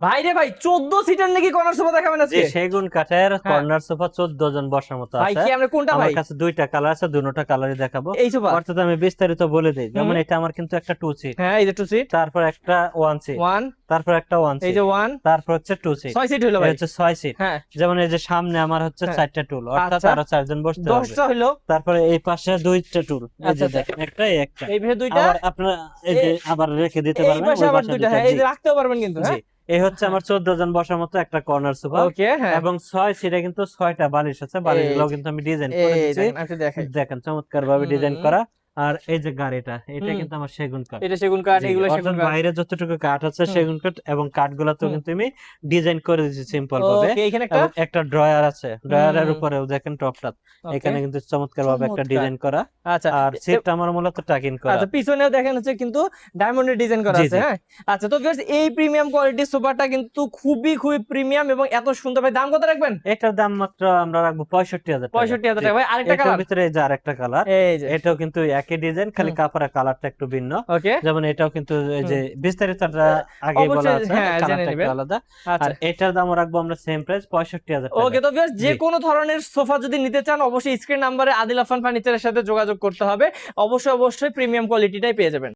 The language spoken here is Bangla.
ভাই রে ভাই 14 সিটার নাকি কর্নার সোফা দেখাবেন জি আজকে? সেগুন কাঠের হ্যাঁ। কর্নার সোফা 14 জন বসার মতো ভাই আছে। কি আমরা কোনটা আমার ভাই? কাছে দুইটা কালার আছে, দুটোটা কালারই দেখাবো। এই সোফা? অর্থাৎ আমি বিস্তারিত বলে দেই, যেমন হুম। এটা আমার কিন্তু একটা 2 সিট, হ্যাঁ এই যে 2 সিট, তারপর একটা 1 সিট, 1, তারপর একটা 1 এই সিট, যে 1, তারপর হচ্ছে 2 সিট, 6 সিট হলো এই ভাই। হচ্ছে 6 সিট। হ্যাঁ যেমন এই যে সামনে আমার হচ্ছে হ্যাঁ। 4টা টুল, অর্থাৎ আচ্ছা আরো 4 জন বসতে পারবে। 10টা হলো। তারপরে এই পাশে 2টা টুল, এই আচ্ছা যে আচ্ছা, দেখেন একটা এই একটা। এই পাশে 2টা, আবার আপনারা এই যে আবার রেখে দিতে এই পারবেন, পাশে ওই আবার পাশে 2টা, দুইটা। হ্যাঁ এই জি যে রাখতেও পারবেন কিন্তু। জি, হ্যাঁ এই হচ্ছে হ্যাঁ। আমার 14 জন বসার মতো একটা কর্নার সোফা। ওকে হ্যাঁ। এবং 6 সিটে কিন্তু 6টা বালিশ আছে, এই বালিশগুলো যে, কিন্তু আমি ডিজাইন করে এই দিচ্ছি। দেখেন আমি একটু দেখাই। দেখেন চমৎকার ভাবে ডিজাইন হুম করা। আর এই যে গাড়িটা, এটা হুম। কিন্তু আমার সেগুন কাঠ। এটা সেগুন কাঠ, জি, এগুলো সেগুন অর্থাৎ কাঠ। বাইরে যতটুকু কাঠ আছে হুম সেগুন কাঠ, এবং কাঠগুলাতেও হুম। কিন্তু আমি ডিজাইন করে দিয়েছি সিম্পল ভাবে। ওকে এখানে একটা। এবং একটা ড্রয়ার আছে, ড্রয়ারের হুম। উপরেও দেখেন টপটা, ওকে এখানে কিন্তু চমৎকার ভাবে একটা চমৎকার। ডিজাইন করা। আচ্ছা আর সিটটা আমার মূলত টাকিং করা। আচ্ছা, পিছনেও দেখেন হচ্ছে কিন্তু ডায়মন্ডের ডিজাইন করা জি আছে। জি। হ্যাঁ আচ্ছা, তো ভিউয়ার্স এই প্রিমিয়াম কোয়ালিটির সোফাটা কিন্তু খুবই খুবই প্রিমিয়াম এবং এত সুন্দর। ভাই দাম কত রাখবেন? এটার দাম মাত্র আমরা রাখবো 65,000 টাকা। 65,000 জি, টাকা। ভাই আরেকটা এটার কালার, ভিতরে এই যে আরেকটা কালার, এই যে। এটাও কিন্তু একই ডিজাইন, খালি হুম। কাপড়ের কালারটা একটু ভিন্ন। ওকে। যেমন এটাও কিন্তু এই যে হুম। বিস্তারিতটা আগেই বলা অবশ্যই আছে, হ্যাঁ জেনে কালারটা একটু নেবেন। আলাদা। আর আচ্ছা এটার দামও রাখবো আমরা সেম প্রাইস 65,000 টাকা। ওকে, তো ভিউয়ার্স যে জি। কোনো ধরনের সোফা যদি নিতে চান অবশ্যই স্ক্রিন নাম্বারে আদিল আফান ফার্নিচারের সাথে যোগাযোগ করতে হবে। অবশ্যই অবশ্যই প্রিমিয়াম কোয়ালিটিটাই পেয়ে যাবেন।